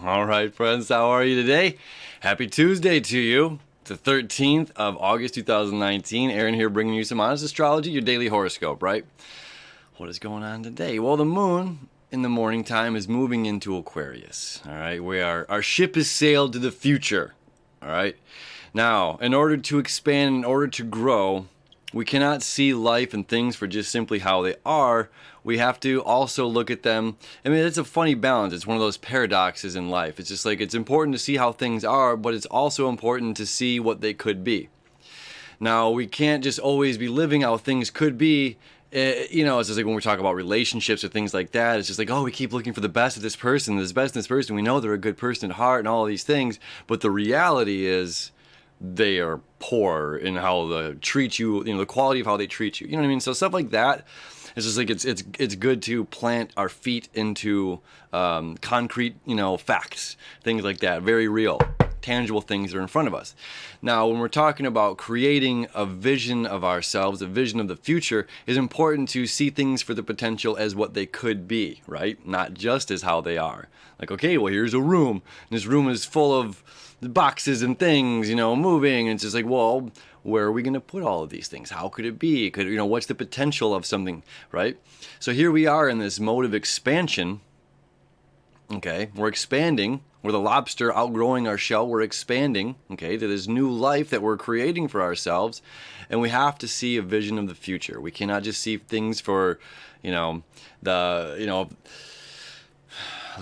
All right, friends, how are you today? Happy Tuesday to you. It's the 13th of August, 2019. Aaron here bringing you some honest astrology, your daily horoscope, right? What is going on today? Well, the moon in the morning time is moving into Aquarius, all right? Our ship is sailed to the future, all right? Now, in order to expand, in order to grow, we cannot see life and things for just simply how they are. We have to also look at them. I mean, it's a funny balance. It's one of those paradoxes in life. It's just like it's important to see how things are, but it's also important to see what they could be. Now, we can't just always be living how things could be. It's just like when we talk about relationships or things like that, it's just like, oh, we keep looking for the best of this person, the best in this person. We know they're a good person at heart and all of these things, but the reality is they are poor in how they treat you, the quality of how they treat you. You know what I mean? So stuff like that. It's just like it's good to plant our feet into concrete, facts, things like that, very real, tangible things that are in front of us. Now, when we're talking about creating a vision of ourselves, a vision of the future, it's important to see things for the potential as what they could be, right? Not just as how they are. Like, okay, well, here's a room, and this room is full of boxes and things, moving, and it's just like, well, where are we going to put all of these things? How could it be? What's the potential of something, right? So here we are in this mode of expansion. Okay, we're expanding. We're the lobster outgrowing our shell. We're expanding, okay, to this new life that we're creating for ourselves. And we have to see a vision of the future. We cannot just see things for,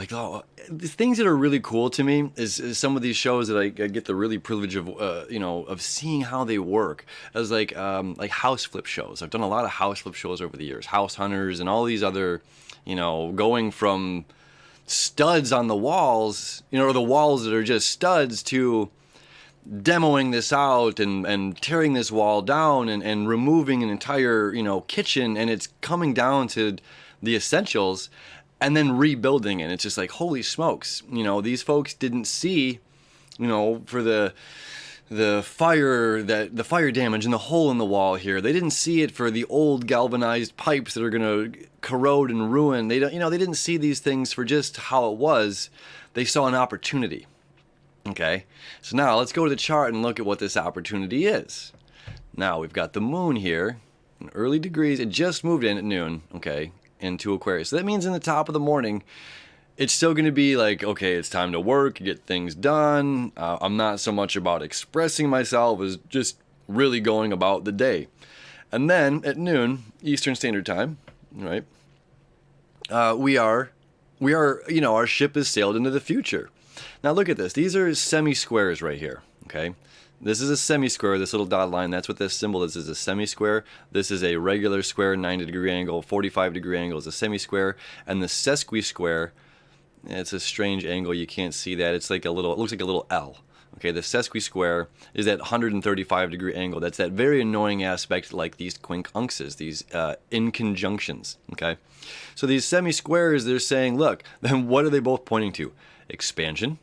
the things that are really cool to me is some of these shows that I get the really privilege of seeing how they work. As like house flip shows. I've done a lot of house flip shows over the years, House Hunters and all these other, going from studs on the walls, or the walls that are just studs, to demoing this out and tearing this wall down and removing an entire, kitchen, and it's coming down to the essentials and then rebuilding it. It's just like, holy smokes, these folks didn't see, for the fire damage and the hole in the wall here. They didn't see it for the old galvanized pipes that are going to corrode and ruin. They didn't see these things for just how it was. They saw an opportunity. Okay, so now let's go to the chart and look at what this opportunity is. Now we've got the moon here in early degrees. It just moved in at noon, okay, into Aquarius. So that means in the top of the morning, it's still going to be like, okay, it's time to work, get things done. I'm not so much about expressing myself as just really going about the day. And then at noon, Eastern Standard Time, right, our ship is sailed into the future. Now look at this. These are semi-squares right here, okay? This is a semi-square, this little dotted line. That's what this symbol is a semi-square. This is a regular square, 90-degree angle, 45-degree angle is a semi-square. And the sesqui-square, it's a strange angle, you can't see that. It looks like a little L. Okay, the sesqui-square is that 135-degree angle. That's that very annoying aspect, like these quincunxes, these inconjunctions, okay? So these semi-squares, they're saying, look, then what are they both pointing to? Expansion,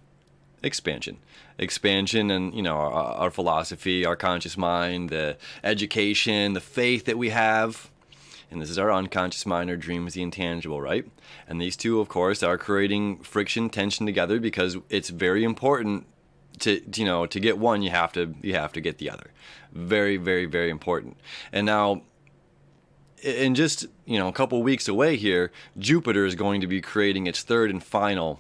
and our philosophy, our conscious mind, the education, the faith that we have. And this is our unconscious mind, our dreams, the intangible, right? And these two, of course, are creating friction, tension together, because it's very important to get one, you have to get the other. Very, very, very important. And now, in just a couple weeks away here, Jupiter is going to be creating its third and final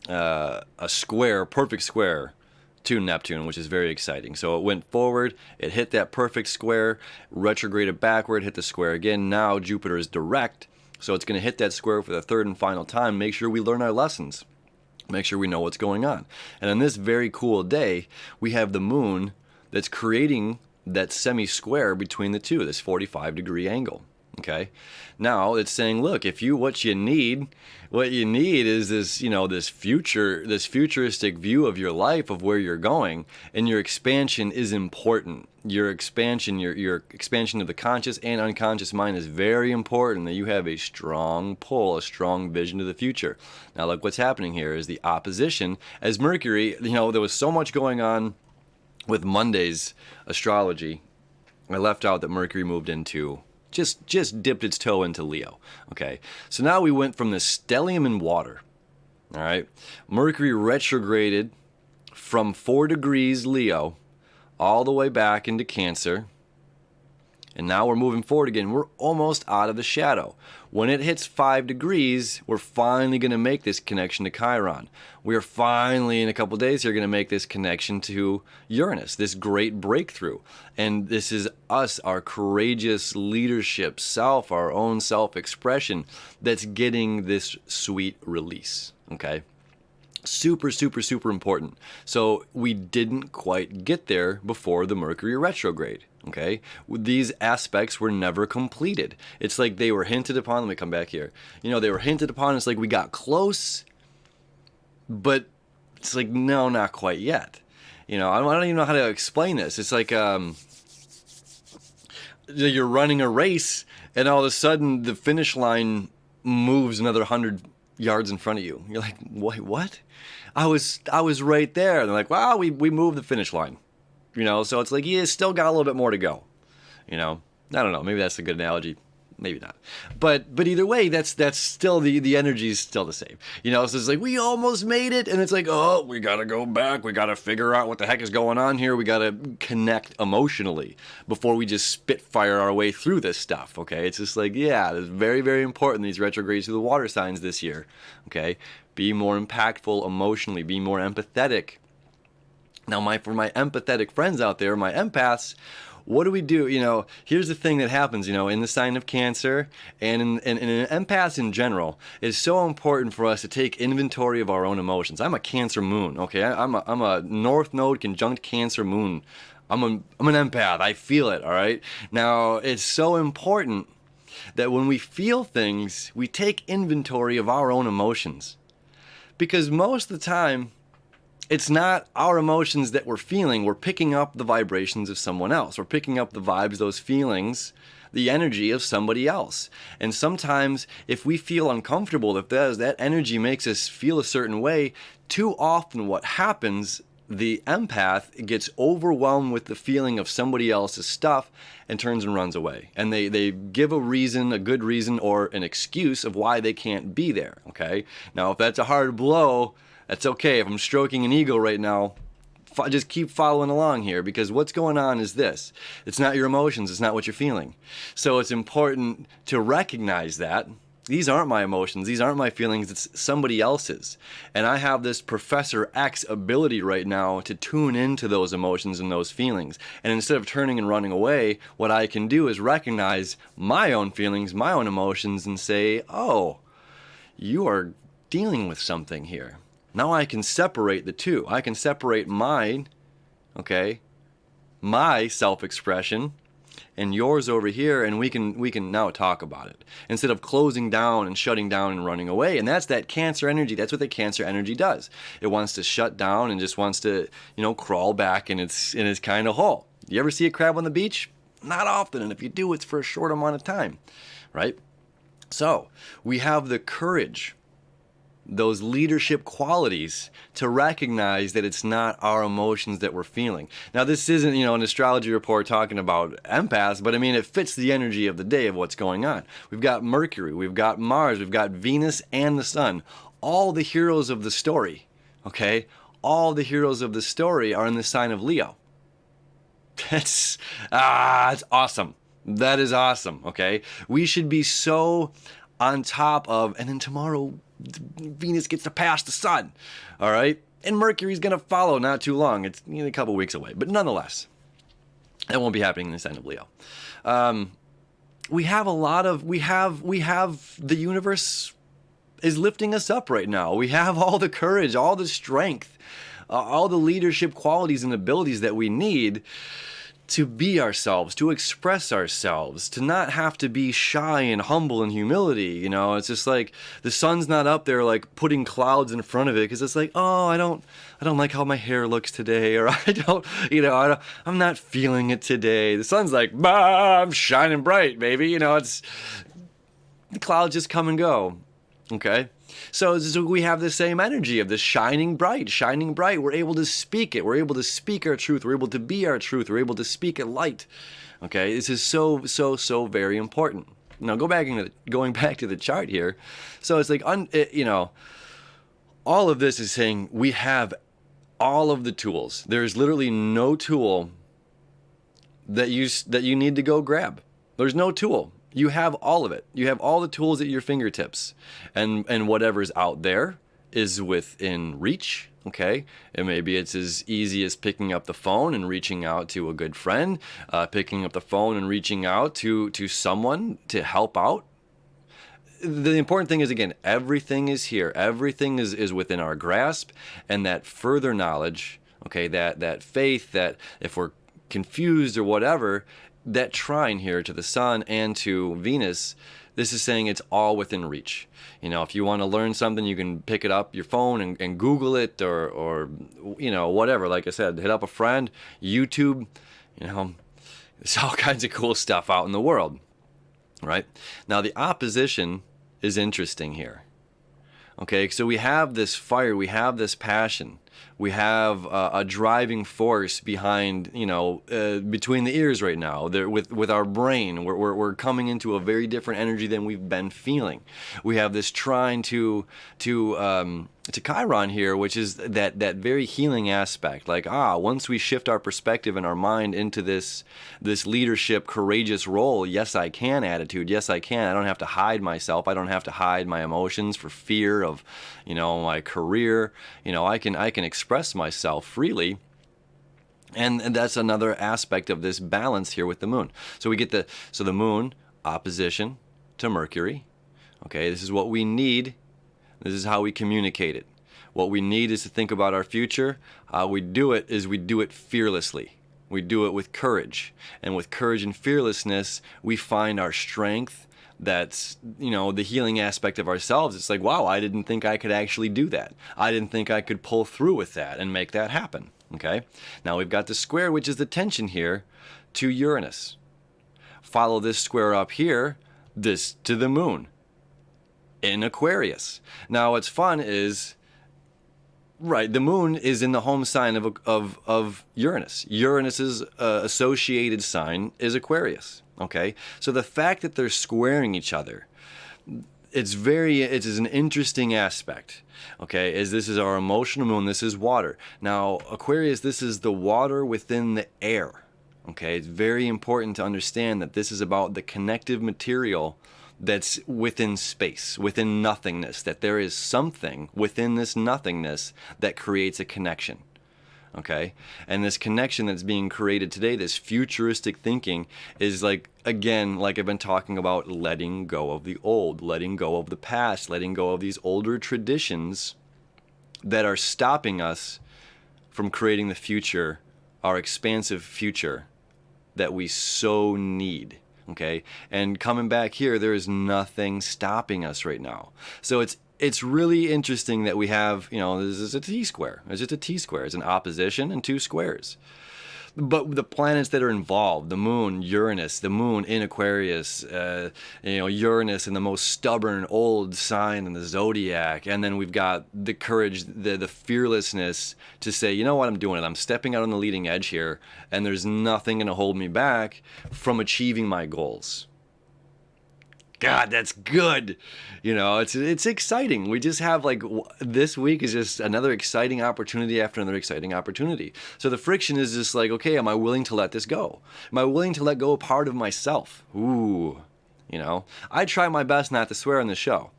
perfect square to Neptune, which is very exciting. So it went forward, it hit that perfect square, retrograded backward, hit the square again. Now Jupiter is direct, so it's going to hit that square for the third and final time. Make sure we learn our lessons. Make sure we know what's going on. And on this very cool day, we have the moon that's creating that semi-square between the two, this 45-degree angle. Okay, now it's saying, look, what you need is this, this futuristic view of your life, of where you're going, and your expansion is important. Your expansion of the conscious and unconscious mind is very important. That you have a strong pull, a strong vision to the future. Now, look, what's happening here is the opposition as Mercury. There was so much going on with Monday's astrology. I left out that Mercury moved into just dipped its toe into Leo. Okay, so now we went from this stellium in water, All right. Mercury retrograded from 4 degrees Leo all the way back into Cancer. And now we're moving forward again. We're almost out of the shadow. When it hits 5 degrees, we're finally going to make this connection to Chiron. We're finally, in a couple days here, going to make this connection to Uranus, this great breakthrough. And this is us, our courageous leadership self, our own self-expression, that's getting this sweet release, okay? Super, super, super important. So we didn't quite get there before the Mercury retrograde. Okay, these aspects were never completed. It's like they were hinted upon. Let me come back here. They were hinted upon. It's like we got close, but it's like, no, not quite yet. I don't even know how to explain this. It's like you're running a race, and all of a sudden the finish line moves another 100 yards in front of you. You're like, wait, what? I was right there. And they're like, wow, we moved the finish line. So it's like, yeah, still got a little bit more to go. I don't know. Maybe that's a good analogy. Maybe not. But either way, that's still the energy is still the same. So it's like, we almost made it. And it's like, oh, we got to go back. We got to figure out what the heck is going on here. We got to connect emotionally before we just spitfire our way through this stuff. Okay. It's just like, yeah, it's very, very important. These retrogrades to the water signs this year. Okay. Be more impactful emotionally. Be more empathetic. Now, for my empathetic friends out there, my empaths, what do we do? Here's the thing that happens, in the sign of Cancer and in empaths in general, it's so important for us to take inventory of our own emotions. I'm a Cancer moon, okay? I'm a North Node conjunct Cancer moon. I'm an empath. I feel it, all right? Now, it's so important that when we feel things, we take inventory of our own emotions. Because most of the time, it's not our emotions that we're feeling. We're picking up the vibrations of someone else. We're picking up the vibes, those feelings, the energy of somebody else. And sometimes if we feel uncomfortable, if that energy makes us feel a certain way, too often what happens, the empath gets overwhelmed with the feeling of somebody else's stuff and turns and runs away. And they give a reason, a good reason, or an excuse of why they can't be there, okay? Now, if that's a hard blow, that's okay. If I'm stroking an ego right now, just keep following along here, because what's going on is this. It's not your emotions. It's not what you're feeling. So it's important to recognize that. These aren't my emotions. These aren't my feelings. It's somebody else's. And I have this Professor X ability right now to tune into those emotions and those feelings. And instead of turning and running away, what I can do is recognize my own feelings, my own emotions, and say, oh, you are dealing with something here. Now I can separate the two. I can separate mine, okay, my self-expression, and yours over here, and we can now talk about it instead of closing down and shutting down and running away. And that's that Cancer energy. That's what the Cancer energy does. It wants to shut down and just wants to, crawl back in its kind of hole. You ever see a crab on the beach? Not often, and if you do, it's for a short amount of time, right? So we have the courage, those leadership qualities, to recognize that it's not our emotions that we're feeling. Now, this isn't, an astrology report talking about empaths, but I mean, it fits the energy of the day of what's going on. We've got Mercury, we've got Mars, we've got Venus and the Sun, all the heroes of the story, okay? All the heroes of the story are in the sign of Leo. It's awesome. That is awesome, okay? We should be so on top of, and then tomorrow, Venus gets to pass the Sun, all right? And Mercury's going to follow not too long. It's a couple weeks away. But nonetheless, that won't be happening in the sign of Leo. We have the universe is lifting us up right now. We have all the courage, all the strength, all the leadership qualities and abilities that we need to be ourselves, to express ourselves, to not have to be shy and humble and humility. It's just like the sun's not up there like putting clouds in front of it, because it's like, oh, I don't like how my hair looks today, or I'm not feeling it today. The sun's like, bah, I'm shining bright, baby. It's the clouds just come and go. Okay. So we have the same energy of this shining bright. We're able to speak it. We're able to speak our truth. We're able to be our truth. We're able to speak it light. Okay, this is so very important. Now going back to the chart here. So it's like, all of this is saying we have all of the tools. There's literally no tool that you need to go grab. There's no tool. You have all of it. You have all the tools at your fingertips, and whatever's out there is within reach. Okay, and maybe it's as easy as picking up the phone and reaching out to a good friend, picking up the phone and reaching out to someone to help out. The important thing is, again, everything is here. Everything is within our grasp, and that further knowledge, okay, that faith, that if we're confused or whatever, that trine here to the sun and to Venus, this is saying it's all within reach. You know, if you want to learn something, you can pick it up your phone and Google it, or you know, whatever. Like I said, hit up a friend, YouTube. You know, there's all kinds of cool stuff out in the world, right? Now the opposition is interesting here. Okay, so we have this fire, we have this passion, we have a driving force behind, you know, between the ears right now. There, with our brain, we're coming into a very different energy than we've been feeling. We have this trine to Chiron here, which is that very healing aspect. Like, once we shift our perspective and our mind into this leadership, courageous role, yes I can attitude, yes I can. I don't have to hide myself. I don't have to hide my emotions for fear of, you know, my career. You know, I can express myself freely. And that's another aspect of this balance here with the moon. So we get the moon opposition to Mercury. Okay, this is what we need. This is how we communicate it. What we need is to think about our future. How we do it is we do it fearlessly. We do it with courage. And with courage and fearlessness, we find our strength. That's, you know, the healing aspect of ourselves. It's like, wow, I didn't think I could actually do that. I didn't think I could pull through with that and make that happen. Okay? Now we've got the square, which is the tension here, to Uranus. Follow this square up here, this to the moon in Aquarius. Now what's fun is, right, the moon is in the home sign of Uranus. Uranus's associated sign is Aquarius. Okay, so the fact that they're squaring each other, it is an interesting aspect. Okay, as this is our emotional moon, this is water. Now Aquarius, this is the water within the air. Okay, it's very important to understand that this is about the connective material that's within space, within nothingness, that there is something within this nothingness that creates a connection. Okay, and this connection that's being created today, this futuristic thinking, is like, again, like I've been talking about, letting go of the old, letting go of the past, letting go of these older traditions that are stopping us from creating the future, our expansive future that we so need. Okay, and coming back here, there is nothing stopping us right now. So it's really interesting that we have, you know, this is a T-square. It's just a T-square. It's an opposition and two squares. But the planets that are involved, the moon, Uranus, the moon in Aquarius, you know, Uranus in the most stubborn old sign in the zodiac, and then we've got the courage, the fearlessness to say, you know what, I'm doing it. I'm stepping out on the leading edge here, and there's nothing going to hold me back from achieving my goals. God, that's good. You know, it's exciting. We just have, like, this week is just another exciting opportunity after another exciting opportunity. So the friction is just like, okay, am I willing to let this go? Am I willing to let go a part of myself? Ooh, you know, I try my best not to swear on the show.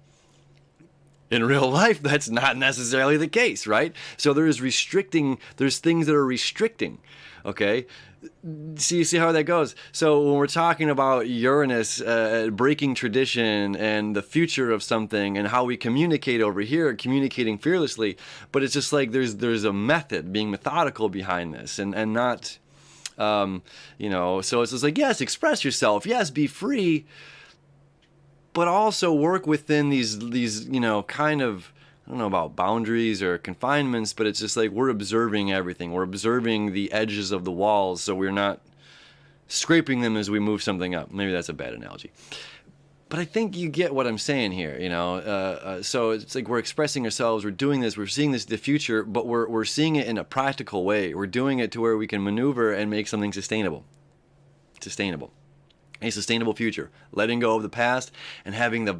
In real life, that's not necessarily the case, right? So there's things that are restricting, okay? See how that goes. So when we're talking about Uranus breaking tradition and the future of something and how we communicate over here, communicating fearlessly, but it's just like there's a method, being methodical behind this, and not, you know, so it's just like, yes, express yourself, yes, be free, but also work within these, you know, kind of, I don't know about boundaries or confinements, but it's just like we're observing everything. We're observing the edges of the walls, so we're not scraping them as we move something up. Maybe that's a bad analogy. But I think you get what I'm saying here, you know. So it's like we're expressing ourselves, we're doing this, we're seeing this the future, but we're seeing it in a practical way. We're doing it to where we can maneuver and make something sustainable. A sustainable future. Letting go of the past and having the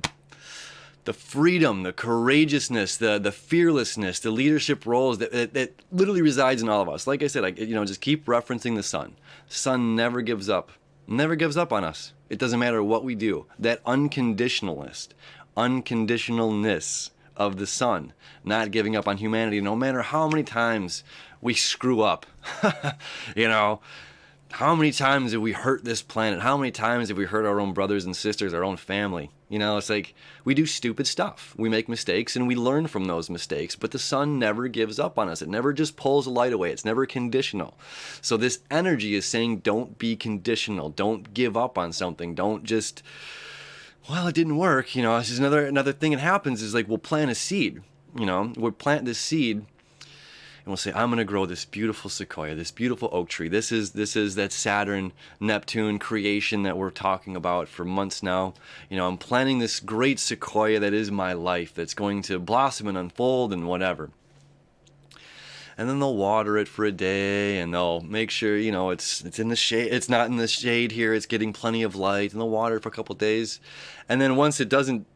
the freedom, the courageousness, the fearlessness, the leadership roles that literally resides in all of us. Like I said, just keep referencing the sun. The sun never gives up on us. It doesn't matter what we do. That unconditionalness of the sun, not giving up on humanity, no matter how many times we screw up. How many times have we hurt this planet? How many times have we hurt our own brothers and sisters, our own family? It's like we do stupid stuff. We make mistakes and we learn from those mistakes, but the sun never gives up on us. It never just pulls the light away. It's never conditional. So this energy is saying, don't be conditional. Don't give up on something. Don't just, well, it didn't work. It's just another thing that happens is like we'll plant a seed. We'll plant this seed. And we'll say, I'm going to grow this beautiful sequoia, this beautiful oak tree. This is that Saturn, Neptune creation that we're talking about for months now. I'm planting this great sequoia that is my life, that's going to blossom and unfold and whatever. And then they'll water it for a day, and they'll make sure, it's in the shade. It's not in the shade here. It's getting plenty of light, and they'll water it for a couple of days. And then once it doesn't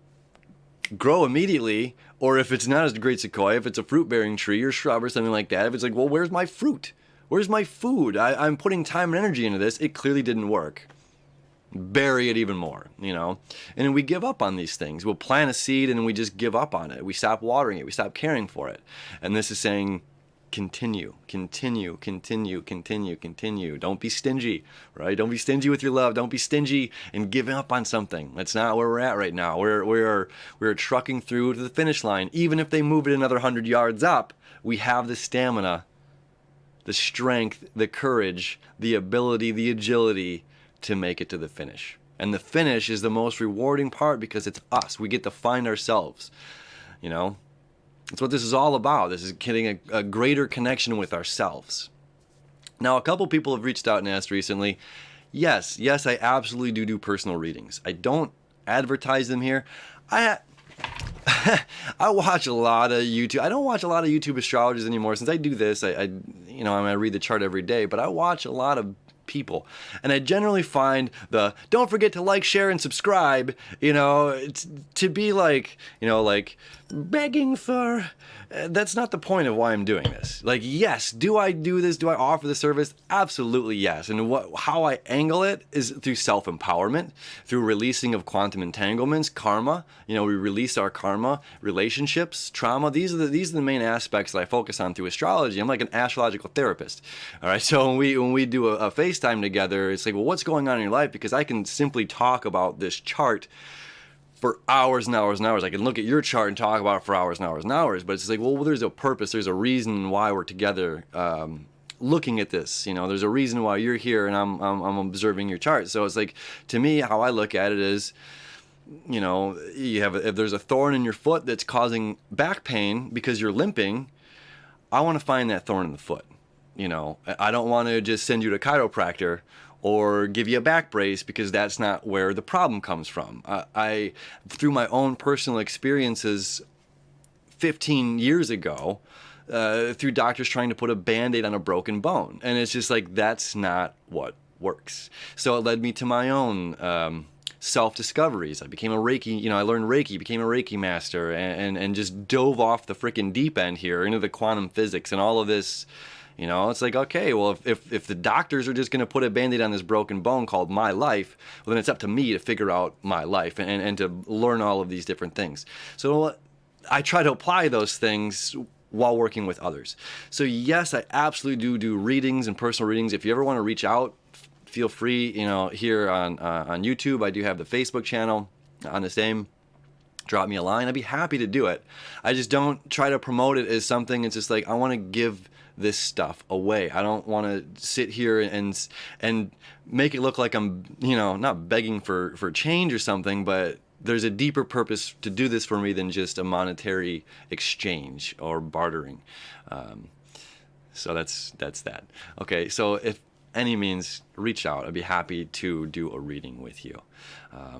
grow immediately, or if it's not a great sequoia, if it's a fruit-bearing tree or shrub or something like that, if it's like, well, where's my fruit? Where's my food? I'm putting time and energy into this. It clearly didn't work. Bury it even more, And we give up on these things. We'll plant a seed and we just give up on it. We stop watering it. We stop caring for it. And this is saying, continue. Don't be stingy, right? Don't be stingy with your love. Don't be stingy in giving up on something. That's not where we're at right now. We're trucking through to the finish line. Even if they move it another 100 yards up, we have the stamina, the strength, the courage, the ability, the agility to make it to the finish. And the finish is the most rewarding part because it's us. We get to find ourselves, That's what this is all about. This is getting a greater connection with ourselves. Now, a couple people have reached out and asked recently, yes, I absolutely do personal readings. I don't advertise them here. I watch a lot of YouTube. I don't watch a lot of YouTube astrologers anymore. Since I do this, I read the chart every day, but I watch a lot of people, and I generally find don't forget to like, share, and subscribe, to be like begging for, that's not the point of why I'm doing this. Like, yes, do I do this? Do I offer the service? Absolutely yes. And how I angle it is through self-empowerment, through releasing of quantum entanglements, karma. We release our karma, relationships, trauma. These are the main aspects that I focus on through astrology. I'm like an astrological therapist. All right. So when we do a FaceTime together, it's like, well, what's going on in your life? Because I can simply talk about this chart for hours and hours and hours. I can look at your chart and talk about it for hours and hours and hours, but it's like, well, there's a purpose, there's a reason why we're together looking at this. There's a reason why you're here and I'm observing your chart. So it's like, to me, how I look at it is, if there's a thorn in your foot that's causing back pain because you're limping, I want to find that thorn in the foot. I don't want to just send you to a chiropractor or give you a back brace because that's not where the problem comes from. I through my own personal experiences 15 years ago, through doctors trying to put a Band-Aid on a broken bone. And it's just like, that's not what works. So it led me to my own self-discoveries. I became a Reiki, I learned Reiki, became a Reiki master, and just dove off the freaking deep end here into the quantum physics and all of this. It's like, okay, well, if the doctors are just going to put a Band-Aid on this broken bone called my life, well, then it's up to me to figure out my life and to learn all of these different things. So I try to apply those things while working with others. So yes, I absolutely do readings and personal readings. If you ever want to reach out, feel free, here on YouTube. I do have the Facebook channel on the same. Drop me a line. I'd be happy to do it. I just don't try to promote it as something. It's just like, I want to give this stuff away. I don't want to sit here and make it look like I'm, not begging for change or something, but there's a deeper purpose to do this for me than just a monetary exchange or bartering. So that's that. Okay, so if any means, reach out. I'd be happy to do a reading with you.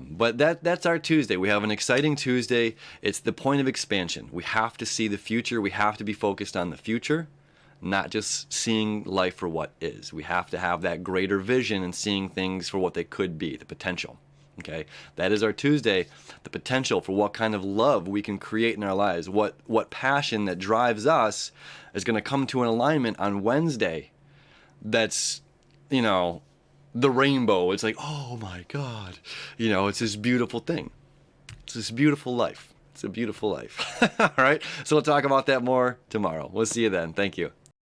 But that's our Tuesday. We have an exciting Tuesday. It's the point of expansion. We have to see the future. We have to be focused on the future, not just seeing life for what is. We have to have that greater vision and seeing things for what they could be, the potential. Okay, that is our Tuesday. The potential for what kind of love we can create in our lives, what passion that drives us is going to come to an alignment on Wednesday. That's, you know, the rainbow. It's like, oh my God, it's this beautiful thing. It's this beautiful life. It's a beautiful life. All right, so we'll talk about that more tomorrow. We'll see you then. Thank you.